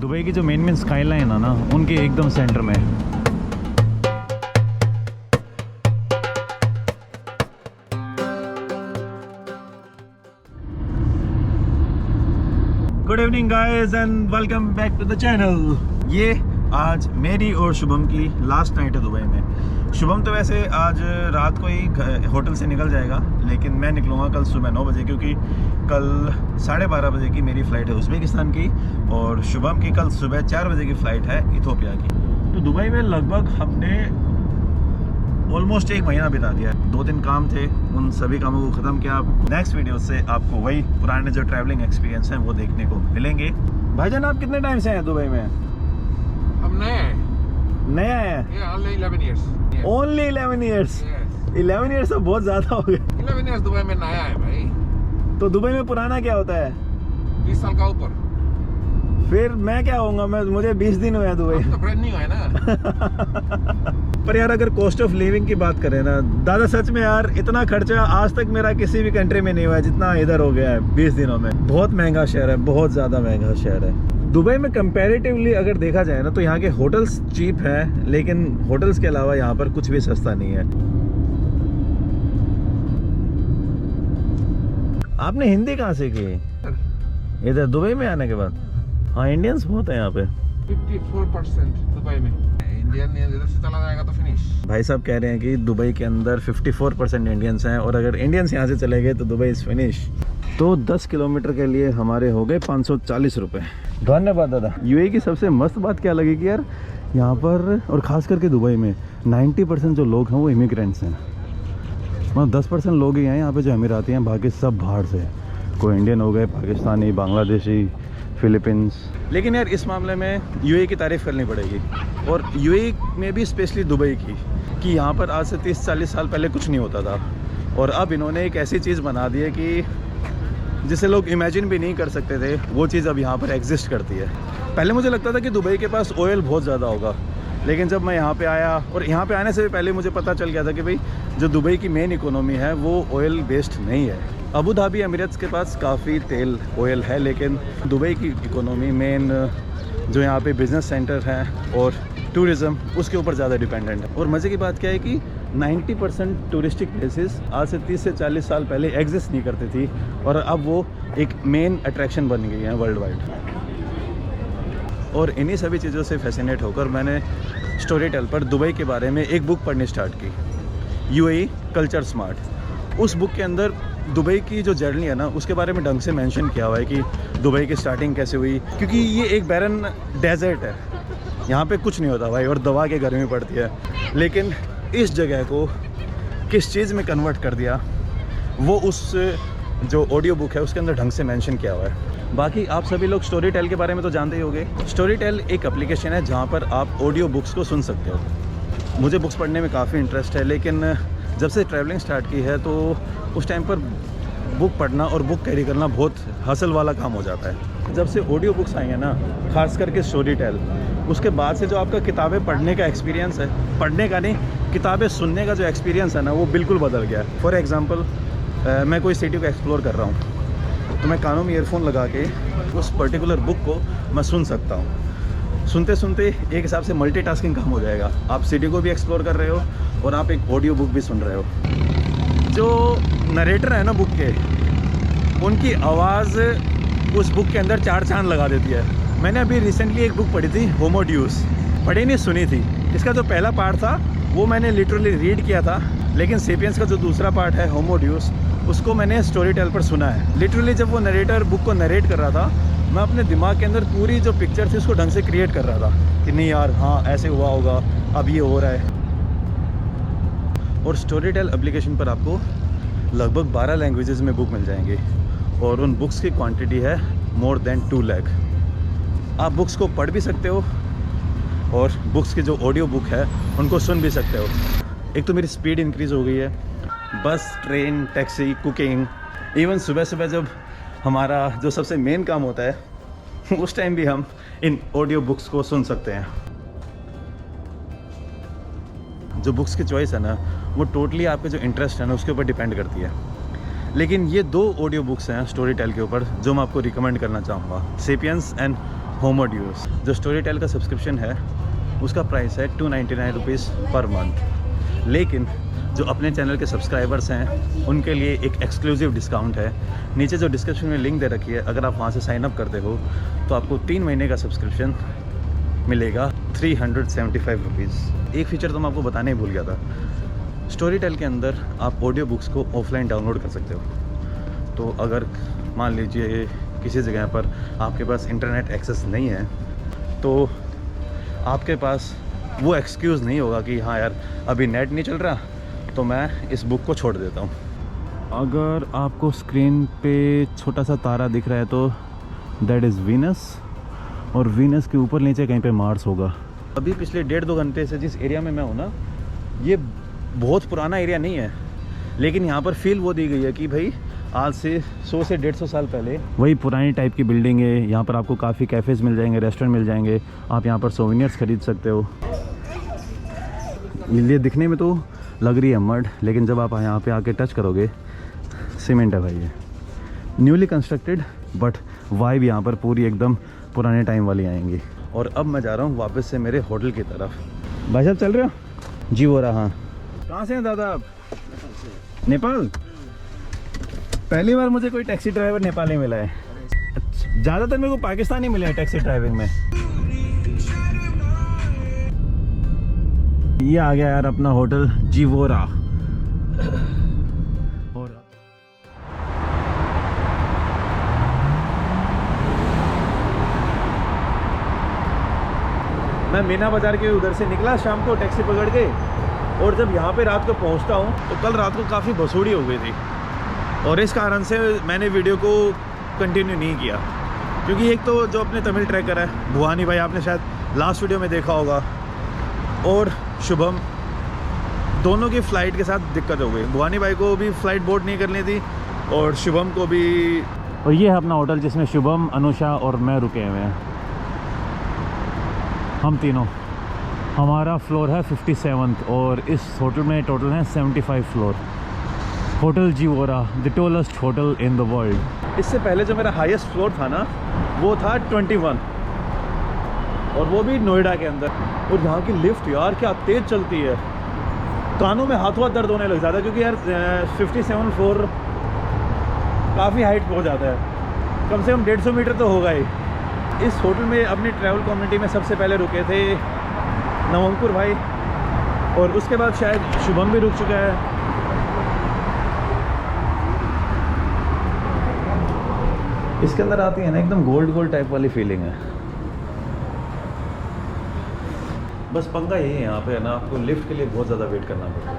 Dubai की जो main skyline है ना, उनके एकदम सेंटर में। Good evening guys and welcome back to the channel. ये आज मेरी और शुभम की लास्ट नाइट है दुबई में। शुभम तो वैसे आज रात को ही होटल से निकल जाएगा, लेकिन मैं निकलूँगा कल सुबह 9 बजे, क्योंकि कल 12:30 बजे की मेरी फ़्लाइट है उज़्बेकिस्तान की, और शुभम की कल सुबह 4 बजे की फ़्लाइट है इथियोपिया की। तो दुबई में लगभग हमने ऑलमोस्ट 1 महीना बिता दिया है। 2 दिन काम थे, उन सभी कामों को ख़त्म किया। नेक्स्ट वीडियो से आपको वही पुराने जो ट्रैवलिंग एक्सपीरियंस हैं वो देखने को मिलेंगे। भाईजान, आप कितने टाइम से हैं दुबई में? हम नए हैं। नए हैं? only 11 years. Yes. Only 11 years? Yes. 11 years तो बहुत ज़्यादा हो गए। 11 years दुबई में नया है भाई। तो दुबई में पुराना क्या होता है? 20 साल का ऊपर। फिर मैं क्या होऊंगा? मुझे 20 दिन हुए हैं दुबई। तो ब्रांड न्यू है ना। पर यार, अगर कॉस्ट ऑफ लिविंग की बात करें ना दादा, सच में यार इतना खर्चा आज तक मेरा किसी भी कंट्री में नहीं हुआ है जितना इधर हो गया है 20 दिनों में। बहुत महंगा शहर है, बहुत ज़्यादा महंगा शहर है। दुबई में कंपैरेटिवली अगर देखा जाए ना, तो यहाँ के होटल्स चीप है, लेकिन होटल्स के अलावा यहाँ पर कुछ भी सस्ता नहीं है। आपने हिंदी कहाँ सीखी इधर दुबई में आने के बाद? हाँ, इंडियंस बहुत है यहाँ पे। 54% दुबई में। इंडियन इधर से चला जाएगा तो फिनिश। भाई साहब कह रहे हैं कि दुबई के अंदर 54% इंडियंस हैं, और अगर इंडियंस यहाँ से चले गए तो दुबई इज फिनिश। तो 10 किलोमीटर के लिए हमारे हो गए 540 रुपये। धन्यवाद दादा। यूएई की सबसे मस्त बात क्या लगी कि यार यहाँ पर, और ख़ास करके दुबई में 90% जो लोग हैं वो इमिग्रेंट्स हैं। मतलब 10% लोग ही हैं यहाँ पे जो अमीराती हैं, बाकी सब बाहर से। कोई इंडियन हो गए, पाकिस्तानी, बांग्लादेशी, फिलीपींस। लेकिन यार इस मामले में यूएई की तारीफ़ करनी पड़ेगी, और यूएई में भी स्पेशली दुबई की, कि यहाँ पर आज से 30-40 साल पहले कुछ नहीं होता था, और अब इन्होंने एक ऐसी चीज़ बना दी है कि जिसे लोग इमेजिन भी नहीं कर सकते थे, वो चीज़ अब यहाँ पर एग्जिस्ट करती है। पहले मुझे लगता था कि दुबई के पास ऑयल बहुत ज़्यादा होगा, लेकिन जब मैं यहाँ पे आया, और यहाँ पे आने से भी पहले मुझे पता चल गया था कि भाई जो दुबई की मेन इकोनॉमी है वो ऑयल बेस्ड नहीं है। अबू धाबी एमिरेट्स के पास काफ़ी तेल ऑयल है, लेकिन दुबई की इकोनॉमी मेन जो यहाँ पे बिज़नेस सेंटर हैं और टूरिज़्म, उसके ऊपर ज़्यादा डिपेंडेंट है। और मज़े की बात क्या है कि 90% टूरिस्टिक प्लेसेस आज से 30 से 40 साल पहले एग्जिस्ट नहीं करती थी, और अब वो एक मेन अट्रैक्शन बन गई है वर्ल्ड वाइड। और इन्हीं सभी चीज़ों से फैसिनेट होकर मैंने स्टोरी टेल पर दुबई के बारे में एक बुक पढ़नी स्टार्ट की, यूएई कल्चर स्मार्ट। उस बुक के अंदर दुबई की जो जर्नी है ना, उसके बारे में ढंग से मेंशन किया हुआ है कि दुबई की स्टार्टिंग कैसे हुई, क्योंकि ये एक बैरन डेजर्ट है, यहाँ पे कुछ नहीं होता भाई, और दबा के गर्मी पड़ती है। लेकिन इस जगह को किस चीज़ में कन्वर्ट कर दिया, वो उस जो ऑडियो बुक है उसके अंदर ढंग से मेंशन किया हुआ है। बाकी आप सभी लोग स्टोरी टेल के बारे में तो जानते ही होंगे। स्टोरी टेल एक एप्लीकेशन है जहाँ पर आप ऑडियो बुक्स को सुन सकते हो। मुझे बुक्स पढ़ने में काफ़ी इंटरेस्ट है, लेकिन जब से ट्रैवलिंग स्टार्ट की है तो उस टाइम पर बुक पढ़ना और बुक कैरी करना बहुत हसल वाला काम हो जाता है। जब से ऑडियो बुक्स आई हैं ना, खास करके स्टोरी टेल, उसके बाद से जो आपका किताबें पढ़ने का एक्सपीरियंस है, पढ़ने का नहीं, किताबें सुनने का जो एक्सपीरियंस है ना, वो बिल्कुल बदल गया है। फॉर एग्ज़ाम्पल, मैं कोई सिटी को एक्सप्लोर कर रहा हूँ, तो मैं कानों में ईयरफोन लगा के उस पर्टिकुलर बुक को मैं सुन सकता हूँ। सुनते सुनते एक हिसाब से मल्टीटास्किंग काम हो जाएगा। आप सिटी को भी एक्सप्लोर कर रहे हो और आप एक ऑडियो बुक भी सुन रहे हो। जो नरेटर है ना बुक के, उनकी आवाज़ उस बुक के अंदर 4 चांद लगा देती है। मैंने अभी रिसेंटली एक बुक पढ़ी थी, होमो ड्यूस, पढ़ी नहीं सुनी थी। इसका जो पहला पार्ट था वो मैंने लिटरली रीड किया था, लेकिन सेपियंस का जो दूसरा पार्ट है होमो ड्यूस, उसको मैंने स्टोरी टेल पर सुना है। लिटरली जब वो नरेटर बुक को नरेट कर रहा था, मैं अपने दिमाग के अंदर पूरी जो पिक्चर थी उसको ढंग से क्रिएट कर रहा था कि नहीं यार, हाँ ऐसे हुआ होगा, अब ये हो रहा है। और स्टोरी टेल एप्लीकेशन पर आपको लगभग 12 लैंग्वेजेस में बुक मिल जाएंगे, और उन बुक्स की क्वांटिटी है मोर देन 2 लाख। आप बुक्स को पढ़ भी सकते हो, और बुक्स की जो ऑडियो बुक है उनको सुन भी सकते हो। एक तो मेरी स्पीड इंक्रीज़ हो गई है, बस, ट्रेन, टैक्सी, कुकिंग, इवन सुबह सुबह जब हमारा जो सबसे मेन काम होता है उस टाइम भी हम इन ऑडियो बुक्स को सुन सकते हैं। जो बुक्स की चॉइस है ना, वो टोटली आपके जो इंटरेस्ट है ना उसके ऊपर डिपेंड करती है। लेकिन ये 2 ऑडियो बुक्स हैं स्टोरी टेल के ऊपर जो मैं आपको रिकमेंड करना चाहूँगा, सेपियंस एंड होम ऑडियोज़। जो स्टोरी टेल का सब्सक्रिप्शन है उसका प्राइस है 299 रुपीज़ पर मंथ, लेकिन जो अपने चैनल के सब्सक्राइबर्स हैं उनके लिए एक एक्सक्लूसिव डिस्काउंट है। नीचे जो डिस्क्रिप्शन में लिंक दे रखी है, अगर आप वहाँ से साइन अप करते हो तो आपको 3 महीने का सब्सक्रिप्शन मिलेगा 375 रुपीज़। एक फ़ीचर तो मैं आपको बताने ही भूल गया था, स्टोरी टेल के अंदर आप ऑडियो बुक्स को ऑफलाइन डाउनलोड कर सकते हो। तो अगर मान लीजिए किसी जगह पर आपके पास इंटरनेट एक्सेस नहीं है तो आपके पास वो एक्सक्यूज़ नहीं होगा कि हाँ यार अभी नेट नहीं चल रहा तो मैं इस बुक को छोड़ देता हूँ। अगर आपको स्क्रीन पे छोटा सा तारा दिख रहा है तो दैट इज़ वीनस, और वीनस के ऊपर नीचे कहीं पे मार्स होगा। अभी पिछले 1.5-2 घंटे से जिस एरिया में मैं हूँ ना, ये बहुत पुराना एरिया नहीं है, लेकिन यहाँ पर फील वो दी गई है कि भाई आज से 100 से 150 साल पहले वही पुरानी टाइप की बिल्डिंग है। यहाँ पर आपको काफ़ी कैफ़ेज़ मिल जाएंगे, रेस्टोरेंट मिल जाएंगे, आप यहाँ पर सोवेनियर्स खरीद सकते हो। ये दिखने में तो लग रही है मड, लेकिन जब आप यहाँ पे आके टच करोगे सीमेंट है भाई। ये न्यूली कंस्ट्रक्टेड, बट वाइब यहाँ पर पूरी एकदम पुराने टाइम वाली आएंगी। और अब मैं जा रहा हूँ वापस से मेरे होटल की तरफ। भाई साहब चल रहे हो? जी वो रहा। कहाँ से हैं दादा आप? नेपाल? पहली बार मुझे कोई टैक्सी ड्राइवर नेपाली मिला है। अच्छा, ज़्यादातर मेरे को पाकिस्तानी मिले हैं टैक्सी ड्राइविंग में। ये आ गया यार अपना होटल जीवोरा। मैं मीना बाज़ार के उधर से निकला शाम को टैक्सी पकड़ के, और जब यहाँ पे रात को पहुँचता हूँ तो कल रात को काफ़ी बसूड़ी हो गई थी, और इस कारण से मैंने वीडियो को कंटिन्यू नहीं किया। क्योंकि एक तो जो अपने तमिल ट्रैकर है भुवानी भाई, आपने शायद लास्ट वीडियो में देखा होगा, और शुभम, दोनों की फ़्लाइट के साथ दिक्कत हो गई। भुवानी भाई को भी फ़्लाइट बोर्ड नहीं करनी थी और शुभम को भी। और ये है अपना होटल जिसमें शुभम, अनुषा और मैं रुके हुए हैं, हम तीनों। हमारा फ्लोर है 57 और इस होटल में टोटल है 75 floor. Hotel Gevora, the tallest hotel in the world. इससे पहले जो मेरा हाईएस्ट फ्लोर था ना, वो था 21, और वो भी नोएडा के अंदर। और यहाँ की लिफ्ट यार क्या तेज़ चलती है, कानों में हाथों हाथ दर्द होने लग जाता है, क्योंकि यार 57 फ्लोर काफ़ी हाइट पहुँच जाता है, कम से कम 150 मीटर तो होगा ही। इस होटल में अपनी ट्रैवल कम्युनिटी में सबसे पहले रुके थे नवंकुर भाई, और उसके बाद शायद शुभम भी रुक चुका है। इसके अंदर आती है ना एकदम गोल्ड गोल्ड टाइप वाली फीलिंग है। बस पंगा यही है यहाँ पे ना, आपको लिफ्ट के लिए बहुत ज़्यादा वेट करना पड़ता है।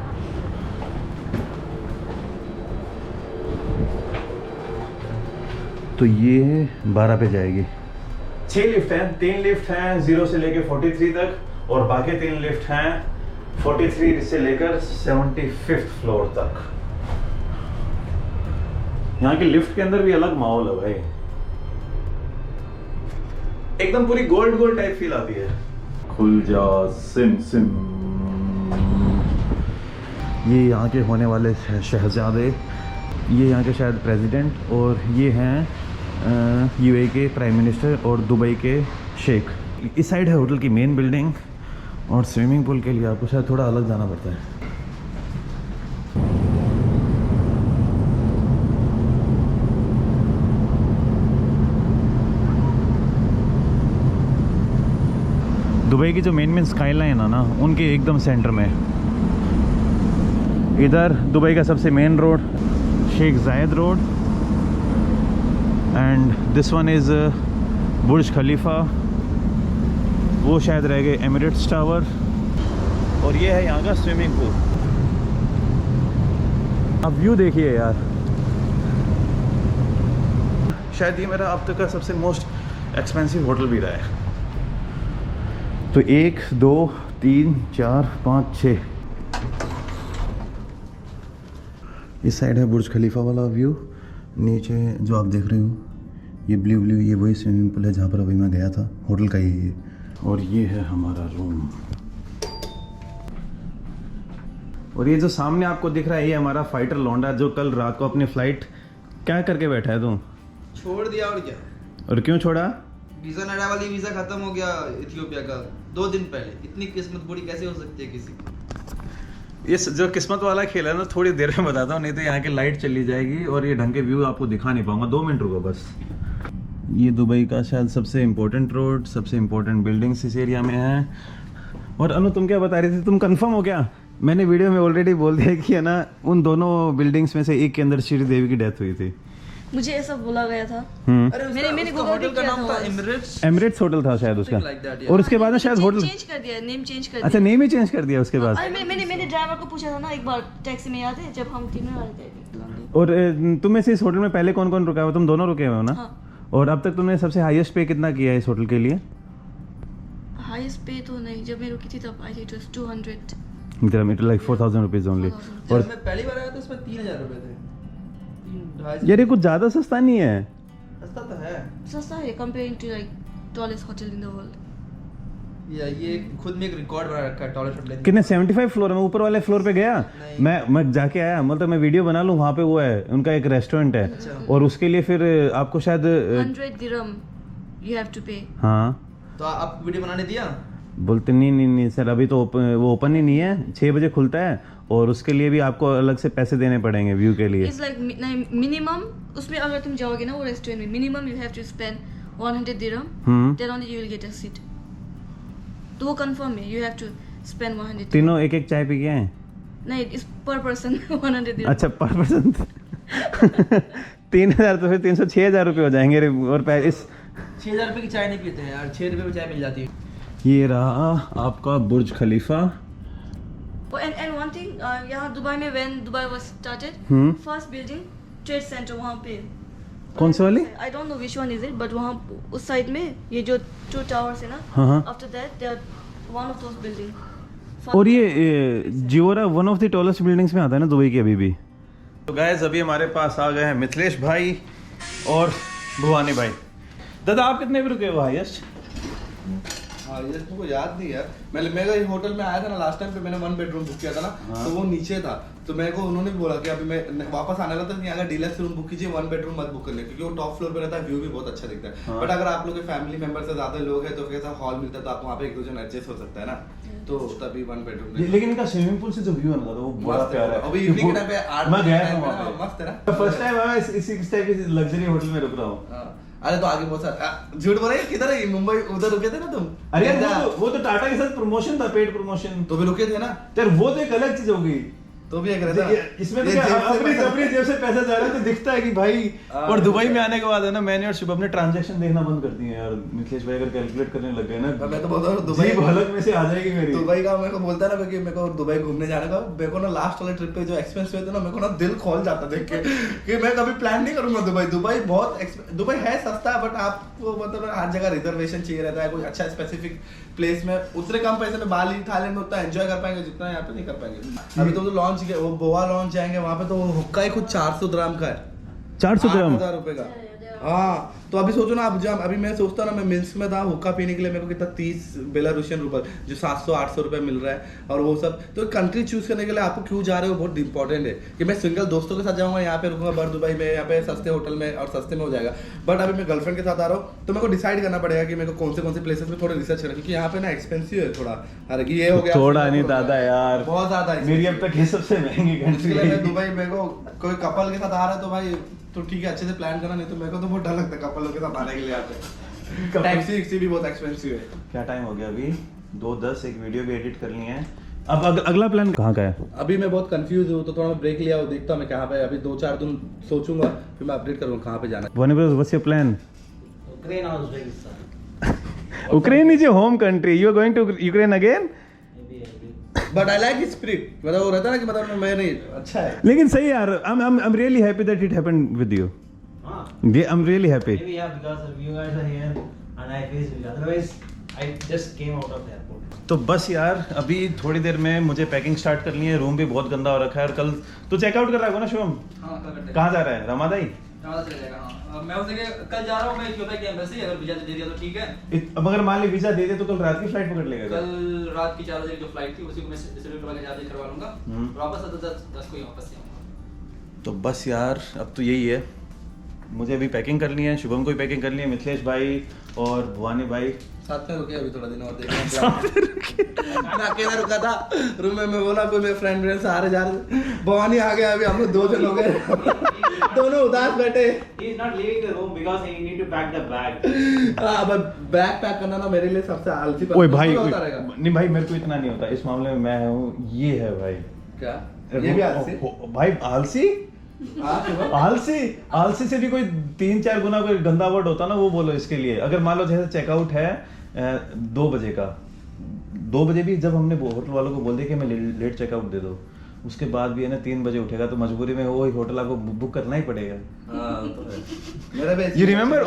तो ये 12 पे जाएगी। 6 लिफ्ट हैं, 3 लिफ्ट हैं 0 से लेकर 43 तक, और बाकी 3 लिफ्ट हैं 43 से लेकर 75th फ्लोर तक। यहाँ की लिफ्ट के अंदर भी अलग माहौल है भाई, एकदम पूरी गोल्ड गोल्ड टाइप फील आती है। खुल जा सिम सिम। ये यहाँ के होने वाले शहजादे, ये यहाँ के शायद प्रेसिडेंट, और ये हैं यूएई के प्राइम मिनिस्टर और दुबई के शेख। इस साइड है होटल की मेन बिल्डिंग, और स्विमिंग पूल के लिए आपको शायद थोड़ा अलग जाना पड़ता है। दुबई की जो मेन स्काईलाइन है ना, उनके एकदम सेंटर में। इधर दुबई का सबसे main road Sheikh Zayed road, and this one is Burj Khalifa, वो शायद रह गए एमिरेट्स टावर, और ये है यहाँ का स्विमिंग पूल। अब व्यू देखिए यार, शायद ये मेरा अब तक का सबसे मोस्ट एक्सपेंसिव होटल भी रहा है। तो 1 2 3 4 5 6, इस साइड है बुर्ज खलीफा वाला व्यू। नीचे जो आप देख रहे हो ये ब्लू ब्लू, ये वही स्विमिंग पूल है जहाँ पर अभी मैं गया था, होटल का ही है। और ये है हमारा रूम, और ये जो सामने आपको दिख रहा है ये हमारा फाइटर लौंडा, जो कल रात को अपनी फ़्लाइट क्या करके बैठा है तुम? छोड़ दिया। और क्या? और क्यों छोड़ा? वीजा नडा वाली वीजा खत्म हो गया इथियोपिया का 2 दिन पहले। इतनी किस्मत बुरी कैसे हो सकती है किसी की? ये जो किस्मत वाला खेल है ना, थोड़ी देर में बताता हूँ, नहीं तो यहाँ की लाइट चली जाएगी और ये ढंग के व्यू आपको दिखा नहीं पाऊंगा। 2 मिनट रुको बस। ये दुबई का शायद सबसे इम्पोर्टेंट रोड, सबसे इम्पोर्टेंट बिल्डिंग्स इस एरिया में है। और अनु तुम क्या बता रही थी, तुम कंफर्म हो क्या? मैंने वीडियो में ऑलरेडी बोल दिया कि है ना, उन दोनों बिल्डिंग्स में से एक के अंदर श्री देवी की डेथ हुई थी। मुझे ऐसा बोला गया था। अरे मैंने उसका Google होटल पे का किया नाम था था once। एमिरेट्स। एमिरेट्स होटल था शायद उसका, like that, yeah. और उसके बाद में शायद होटल चेंज कर दिया, नेम चेंज कर अच्छा दिया। नेम ही चेंज कर दिया उसके बाद। अरे मैंने ड्राइवर को पूछा था ना एक बार टैक्सी में, याद है जब हम तीनों आ रहे थे। और तुम में से इस होटल में पहले कौन कौन रुका हुआ? तुम दोनों रुके हुए हो ना? हाँ। और अब तक तुमने सबसे हाईएस्ट पे कितना किया है इस होटल के लिए? हाईएस्ट पे तो नहीं, जब मैं रुकी थी तब I think it was 200। Metre like 4000 rupees only. और जब मैं पहली बार आया तो उसमें 3000 रुपए थे। 3-2.5 यार ये कुछ ज्यादा सस्ता नहीं है। सस्ता तो है। सस्ता है comparing to like tallest hotel in the world. ये खुद में एक रिकॉर्ड बना रखा है टॉयलेट होटल। कितने 75 फ्लोर है? मैं ऊपर वाले फ्लोर पे गया, नहीं। मैं जाके आया, मतलब मैं वीडियो बना लूँ, वहाँ पे वो है उनका एक रेस्टोरेंट है। अच्छा। और उसके लिए फिर आपको शायद 100 दिरहम यू हैव टू पे। हाँ तो आप वीडियो बनाने दिया? बोलते नहीं सर, अभी तो वो ओपन ही नहीं है, 6 बजे खुलता है और उसके लिए भी आपको अलग से पैसे देने पड़ेंगे व्यू के लिए। इट्स लाइक मिनिमम, उसमें अगर तुम जाओगे ना वो रेस्टोरेंट में, minimum you have to spend 100 dirham, then only you will get a seat. तो वो कंफर्म है, you have to spend 100 dirham. तीनों एक एक चाय पी के हैं? नहीं, इस पर पर्सन 100 दिरहम। अच्छा पर पर्सन 3000 तो फिर 300 6000 रुपये हो जाएंगे रे। और इस 6000 रुपए की चाय नहीं पीते हैं यार, 6 रुपए में चाय मिल जाती है। ये रहा आपका बुर्ज खलीफा। And one thing, यहाँ दुबई में when Dubai was started, first building Trade Center वहाँ पे। कौन से वाली? I don't know which one is it, but वहाँ उस साइड में ये जो 2 towers है ना, हाँ। after that they are one of those building। और ये Gevora one of the tallest buildings में आता है ना दुबई की अभी भी। तो गाइस अभी हमारे पास आ गए हैं मिथिलेश भाई और भुवानी भाई। दादा आप कितने भी रुके हो हाईएस्ट? हाँ ये मुझको याद नहीं यार। मैं ये होटल में आया था ना लास्ट टाइम पे, मैंने 1 बेडरूम बुक किया था ना। तो वो नीचे था, तो मेरे को उन्होंने भी बोला कि अभी मैं वापस आने वाला था कि अगर डीलक्स रूम बुक कीजिए, 1 बेडरूम मत बुक करने, क्योंकि वो टॉप फ्लोर पे रहता है, व्यू भी बहुत अच्छा दिखता है। बट अगर आप लोग के फैमिली मेंबर से ज्यादा लोग हैं तो कैसा हॉल मिलता है, तो आपको वहाँ पे 1-2 जन एडजस्ट हो सकता है ना, तो तभी 1 बेडरूम। लेकिन इनका स्विमिंग पूल से जो व्यू है ना वो बड़ा मस्त है। प्यारा है। अभी इवनिंग के टाइम पे 8 मैं गया था वहाँ पे, मस्त है ना। फर्स्ट टाइम मैं इस टाइप की लग्जरी होटल में रुक रहा हूँ। हाँ। अरे तो आगे बहुत सारा झूठ बोल रहे हैं, किधर है? मुंबई उधर रुके थे ना तुम? अरे वो तो टाटा के साथ प्रमोशन था, पेड प्रमोशन। तो भी रुके थे ना। यार वो तो एक अलग चीज हो गई। तो भी एक रहता इसमें तो क्या अपनी जेब से पैसा जा रहा है तो दिखता है कि भाई। और दुबई में आने के बाद है ना, मैंने और शुभम ने ट्रांजैक्शन देखना बंद कर दिए यार। मिथिलेश भाई अगर कैलकुलेट करने लग गए ना, मैं तो बोलता हूँ दुबई हलक में से आ जाएगी मेरी। दुबई का मेरे को बोलता है ना, क्योंकि मेरे को दुबई घूमने जाने का, मेरे को ना लास्ट वाले ट्रिप पे जो एक्सपेंस हुए थे ना, मेरे को ना दिल खोल जाता देख के कि मैं कभी प्लान नहीं करूंगा दुबई बहुत दुबई है सस्ता है, बट आपको मतलब हर जगह रिजर्वेशन चाहिए रहता है, कोई अच्छा स्पेसिफिक प्लेस में उतने कम पैसे में बाली थाईलैंड में उतना एंजॉय कर पाएंगे जितना यहाँ पे नहीं कर पाएंगे। अभी तो लॉन्च वो गोवा लॉन्च जाएंगे, वहाँ पे तो हुक्का ही खुद 400 दिरहम का है। 400 दिरहम 8,000 रुपए का। हाँ तो अभी सोचो ना, अब जब अभी मैं सोचता ना, मैं मिन्स्क में था हुक्का पीने के लिए, मेरे को कितना 30 बेलारूसियन रुपए, जो 700-800 रुपए मिल रहा है। और वो सब तो कंट्री चूज करने के लिए आपको क्यों जा रहे हो बहुत इंपॉर्टेंट है। कि मैं सिंगल दोस्तों के साथ जाऊंगा, यहाँ पे रुकूंगा बर दुबई में, यहाँ पे सस्ते होटल में और सस्ते में हो जाएगा। बट अभी मैं गर्लफ्रेंड के साथ आ रहा हूँ, तो मेरे को डिसाइड करना पड़ेगा कि मेरे को कौन से प्लेसेस में थोड़ा रिसर्च करना, क्योंकि यहाँ पे ना एक्सपेंसिव है थोड़ा। अरे ये हो गया थोड़ा नहीं दादा यार, बहुत ज्यादा मेरी अब तक ये सबसे महंगी इसके लिए मैं कंट्री। दुबई, मेरे को कोई कपल के साथ आ रहा है तो भाई तो ठीक है, अच्छे से प्लान करना, नहीं तो मेरे को तो बहुत डर लगता है कपलों के साथ आने के लिए यहाँ पे। टैक्सी भी बहुत एक्सपेंसिव है। क्या टाइम हो गया अभी? 2:10, एक वीडियो भी एडिट करनी है। अब अगला प्लान कहाँ का है? अभी मैं बहुत कंफ्यूज हूँ, तो थोड़ा मैं ब्रेक लिया हूँ, देखता हूँ मैं कहाँ पे। अभी 2-4 दिन सोचूंगा, फिर मैं अपडेट करूँगा कहाँ पे जाना है। One brother, what's your plan? Ukraine or Uzbekistan. Ukraine is your home country. You are going to Ukraine again? But I like spirit, मतलब वो रहता है ना कि मतलब मैं नहीं अच्छा है। लेकिन सही यार, I'm really happy that it happened with you. Huh? Yeah, I'm really happy. Maybe yeah, because you guys are here and I face it. Otherwise, I just came out of the airport. तो बस यार अभी थोड़ी देर में मुझे packing start करनी है। Room भी बहुत गंदा हो रखा है। और कल तो चेकआउट कर रहा है ना शुभम? हाँ कल करते हैं। कहाँ जा रहा है? रमादाई? कहाँ चले जाएगा? हाँ मैं उस जगह कल जा रहा हूँ, मैं इथियोपिया की एम्बेसी, अगर वीजा दे दिया तो ठीक है। अब अगर मान ली वीजा दे दे तो कल रात की फ्लाइट पकड़ लेगा क्या? कल रात की 4 बजे जो फ्लाइट थी उसी को मैं रिजर्व करवा के चार्ज करवा लूंगा। वापस आता 10 को ही वापस आऊंगा। तो बस यार अब तो यही है, मुझे अभी पैकिंग करनी है, शुभम को भी पैकिंग करनी है, मिथिलेश भाई और भवानी भाई साथ में रुके अभी थोड़ा दिन और देखना। मैं अकेला रुका था रूम में, मैं बोला कोई मेरे फ्रेंड सारे जा रहे, भवानी आ गया, अभी हम लोग 2 जन हो गए। दोनों उदास बैठे। He is not leaving the room because he need to pack the bag. अब बैग पैक करना ना मेरे लिए सबसे आलसी ओए भाई होता रहेगा। नहीं भाई मेरे को इतना नहीं होता इस मामले में, मैं हूँ ये है भाई। क्या ये भी आलसी? भाई आलसी हाँ, आलसी से भी कोई 3-4 गुना कोई गंदा वर्ड होता ना वो बोलो इसके लिए। अगर मान लो जैसे चेकआउट है 2 बजे का, 2 बजे भी जब हमने होटल वालों को बोल दिया कि हमें लेट चेकआउट दे दो, उसके बाद भी है ना 3 बजे उठेगा तो मजबूरी में वो होटल आपको बुक करना ही पड़ेगा। यू रिमेम्बर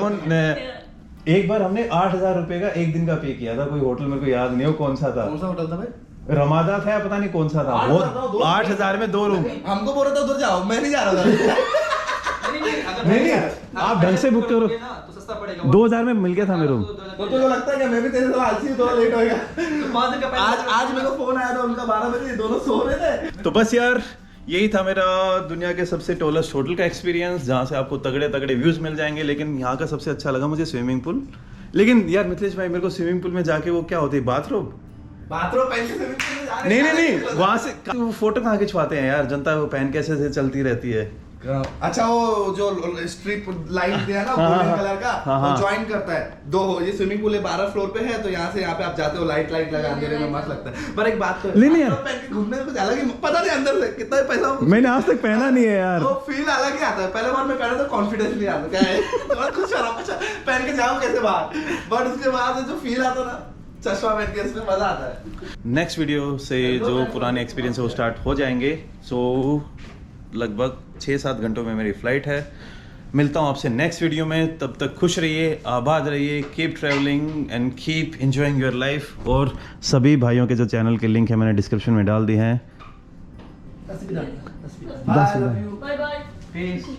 एक बार हमने 8,000 रुपए का एक दिन का पे किया था, कोई होटल मेरे को याद नहीं हो कौन सा था। कौन सा होटल था भाई? रमादा था पता नहीं कौन सा था, वो 8,000 में 2 रूम। हमको बोल रहा था उधर जाओ, मैं नहीं जा रहा था। नहीं आप ढंग से बुक करो, तो सस्ता पड़ेगा। 2,000 में मिल गया था मेरे रूम। तो तुझे लगता है कि मैं भी तेरे से आलसी हूँ, थोड़ा लेट होएगा। आज मेरे को फोन आया था उनका 12 बजे, दोनों सो रहे थे। तो बस यार यही था मेरा दुनिया के सबसे टॉलेस्ट होटल का एक्सपीरियंस, जहाँ से आपको तगड़े तगड़े व्यूज मिल जाएंगे। लेकिन यहाँ का सबसे अच्छा लगा मुझे स्विमिंग पूल। लेकिन यार मिथिलेश भाई मेरे को स्विमिंग पूल में जाके वो क्या होती है, बाथरूम पहन के स्विमिंग पूल में जा रहे हैं। नहीं वहां से वो फोटो कहाँ खिंचवाते हैं यार, जनता वो पहन कैसे से चलती रहती है। अच्छा वो जो स्ट्रिप लाइन दिया ना हाँ, गोल्डन हाँ, कलर का, हाँ, हाँ। वो ज्वाइन करता है 2। ये स्विमिंग पूल 12 फ्लोर पे है, तो यहाँ से यहाँ पे आप जाते हो, लाइट लगा अंधेरे में मस्त लगता है। पर एक बात तो नहीं, नहीं यार। पहन के घूमने में कुछ अलग ही पता नहीं अंदर से कितना पैसा मैंने आज तक पहना नहीं है यार। वो फील अलग ही आता है। पहले बार मैं पहना तो कॉन्फिडेंस नहीं आता, क्या है थोड़ा कुछ पहन के जाऊँ कैसे बाहर, बट उसके बाद जो फील आता ना चश्मा पहन के, इसमें मजा आता है। नेक्स्ट वीडियो से जो पुराने एक्सपीरियंस है वो स्टार्ट हो जाएंगे। सो लगभग 6-7 घंटों में मेरी फ्लाइट है। मिलता हूँ आपसे नेक्स्ट वीडियो में, तब तक खुश रहिए, आबाद रहिए, keep travelling and keep enjoying your life. और सभी भाइयों के जो चैनल के लिंक है मैंने डिस्क्रिप्शन में डाल दिए हैं। Bye, love you. Bye bye. Peace.